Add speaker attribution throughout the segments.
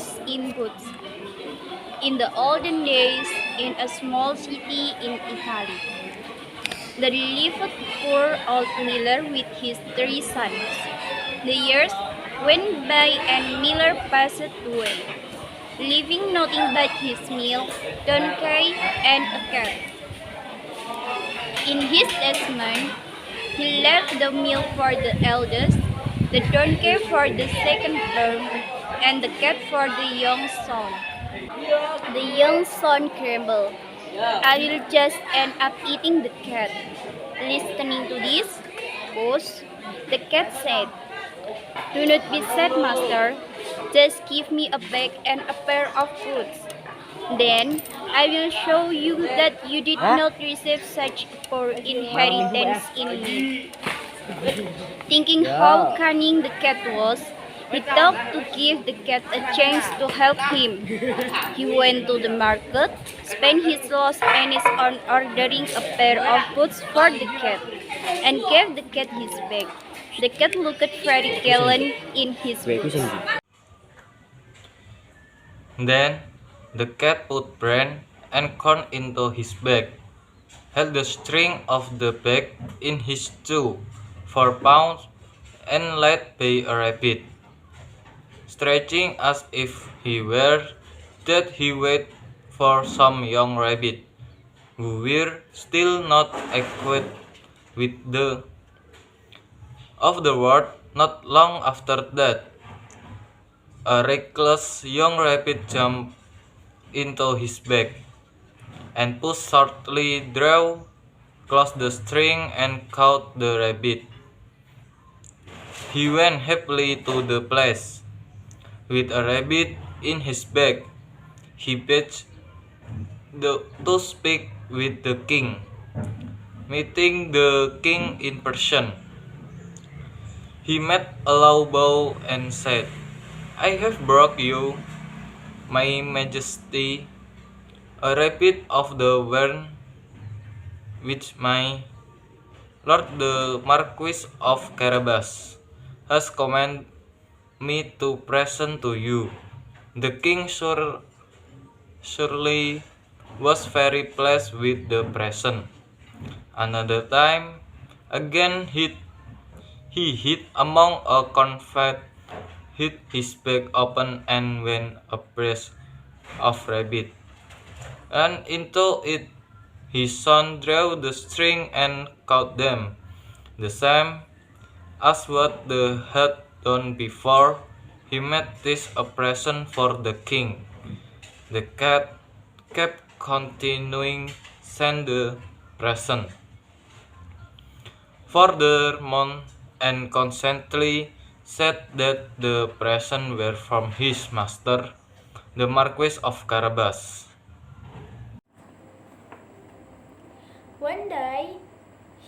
Speaker 1: Puss in Boots. In the olden days, in a small city in Italy, there lived a poor old miller with his 3 sons. The years went by and Miller passed away, leaving nothing but his mill, donkey, and a cat. In his testament, he left the mill for the eldest, the donkey for the second term, and the cat for the young son. The young son grumbled, "I will just end up eating the cat." Listening to this, boss, the cat said, "Do not be sad, master. Just give me a bag and a pair of boots. Then I will show you that you did not receive such poor inheritance in me." Thinking how cunning the cat was, he thought to give the cat a chance to help him. He went to the market, spent his last pennies on ordering a pair of boots for the cat, and gave the cat his bag. The cat looked very gallant in his boots.
Speaker 2: Then the cat put bran and corn into his bag, held the string of the bag in his jaw for pounds, and led by a rabbit, stretching as if he were that he waited for some young rabbit, who were still not acquainted with the of the world. Not long after that, a reckless young rabbit jumped into his bag, and Puss shortly drew close the string and caught the rabbit. He went happily to the place. With a rabbit in his bag, he begged to speak with the king. Meeting the king in person, he made a low bow and said, "I have brought you, my majesty, a rabbit of the Wern, which my lord the Marquis of Carabas has commanded me to present to you." The king surely was very pleased with the present. Another time, again he hid among a confed, hid his bag open, and went abreast of rabbit, and into it his son drew the string and caught them, the same as what they had done before. He made this a present for the king. The cat kept continuing send the present. Furthermore, and constantly said that the presents were from his master, the Marquis of Carabas.
Speaker 3: One day,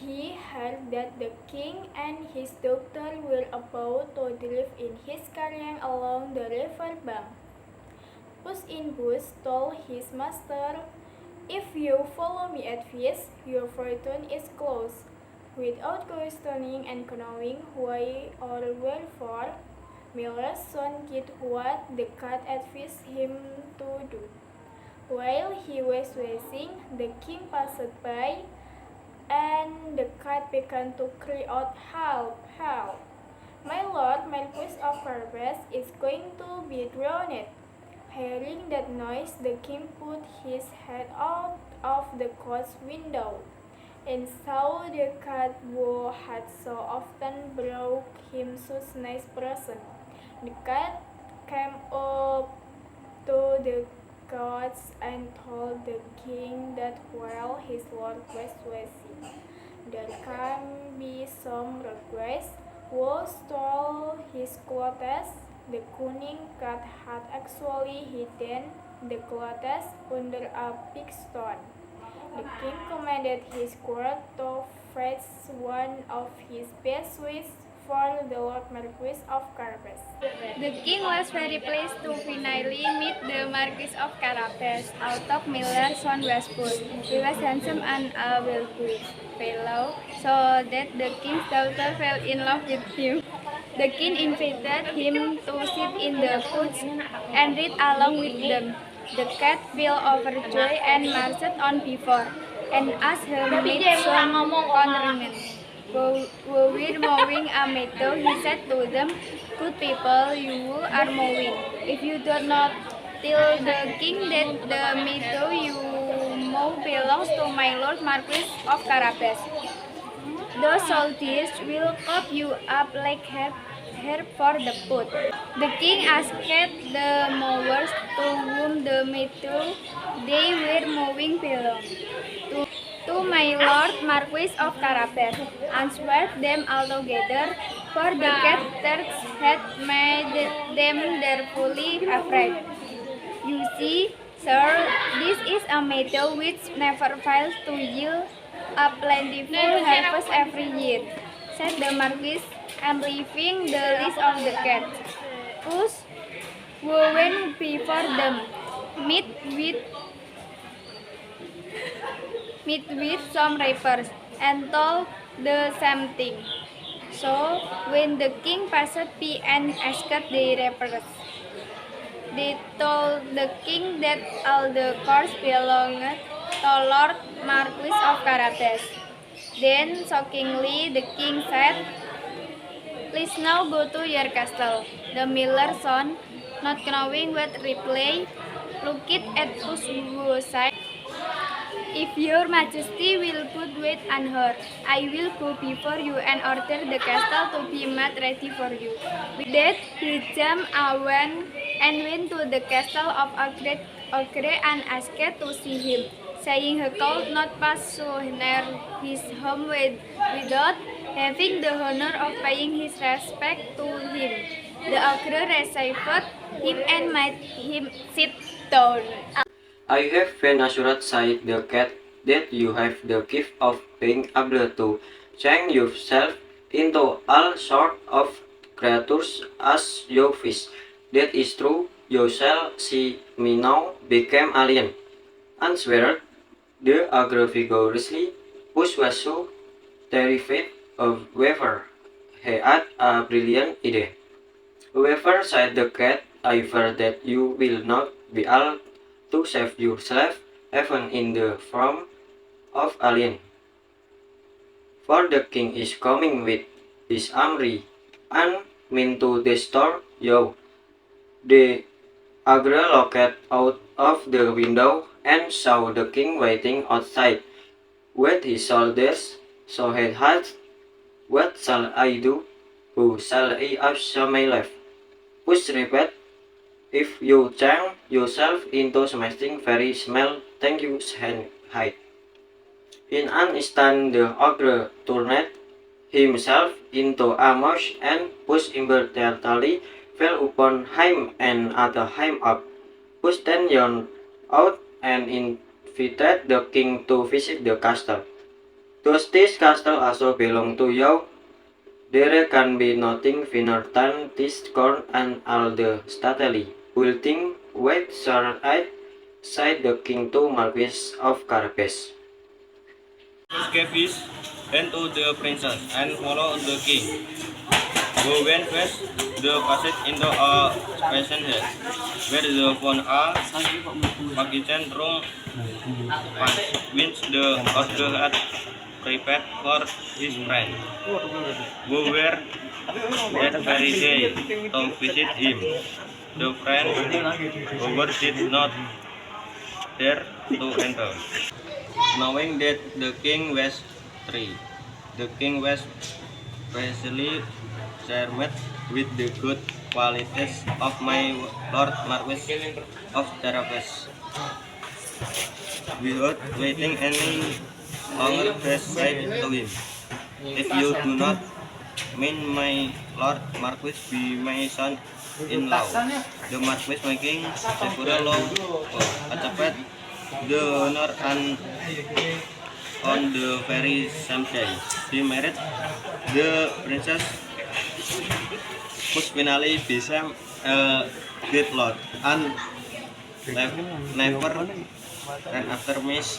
Speaker 3: he heard that the king and his daughter were about to drive in his carriage along the river bank. Puss in Boots told his master, "If you follow me at this, your fortune is close." Without questioning and knowing why or wherefore, Miller's son did what the cat advised him to do. While he was waiting, the king passed by, and the cat began to cry out, "Help! Help! My lord Marquis of Carabas is going to be drowned." Hearing that noise, the king put his head out of the coach window, and saw the cat who had so often brought him such nice present. The cat came up to the coach and told the king that while his lord was waiting, there can be some regrets who stole his clothes. The cunning cat had actually hidden the clothes under a big stone. The king commanded his court to fetch one of his best suits for the Lord Marquis of Carabas.
Speaker 1: The king was very pleased to finally meet the Marquis of Carabas. Although Miller's son was poor, he was handsome and a wealthy fellow, so that the king's daughter fell in love with him.
Speaker 3: The king invited him to sit in the coach and read along with them. The cat felt overjoyed and marched on before, and asked her maid some compliment. While we were mowing a meadow, he said to them, "Good people, you are mowing. If you do not tell the king that the meadow you mow belongs to my lord Marquis of Carabas, those soldiers will cut you up like hair for the food." The king asked the mowers to whom the meadow they were mowing belonged. To my lord Marquis of Carabas, answered them altogether, for the caters had made them dreadfully afraid. "You see, sir, this is a meadow which never fails to yield a plentiful harvest every year," said the Marquis, and leaving the list of the cats, whose went before them, meet with some reapers, and told the same thing. So, when the king passed by and asked the reapers, they told the king that all the corps belonged to Lord Marquis of Carabas. Then, shockingly, the king said, "Please now go to your castle." The miller's son, not knowing what reply, looked at us who said, "If your majesty will put wait on her, I will go before you and order the castle to be made ready for you." With that, he jumped away and went to the castle of a great ogre and asked to see him, saying he could not pass so near his home without having the honor of paying his respect to him. The ogre received him and made him sit down.
Speaker 4: "I have been assured," said the cat, "that you have the gift of being able to change yourself into all sorts of creatures as you wish." "That is true. You shall see me now become alien," answered the ogre vigorously. Puss was so terrified. However, he had a brilliant idea. "However," said the cat, "I fear that you will not be able to save yourself, even in the form of alien. For the king is coming with his army and mean to destroy you." The ogre looked out of the window and saw the king waiting outside with his soldiers. So he asked, "What shall I do? Who shall I ask my life?" Puss replied, "If you change yourself into something very small, thank you and hide." In an instant the ogre turned himself into a mouse and Puss immediately fell upon him and ate him up. Puss then yawned out and invited the king to visit the castle. "Does this castle also belong to you? There can be nothing finer than this corn and all the stately building with sword-eyed," said the king to Marquis of Carabas.
Speaker 2: Scabies went to the princess and followed the king, who went past the passage into a patient house, where they found a magician room which the ogre had prepared for his friend, who were that very day to visit him. The friend, however, did not dare to enter, knowing that the king was free. The king was especially charmed with the good qualities of my lord Marquis of Carabas. Without waiting any longer, he said to him, "If you do not mean my lord Marquis be my son-in-law, the Marquis making several law accept the honor and on the very same day he married the princess. Puss finally became a great lord and never ran after Miss."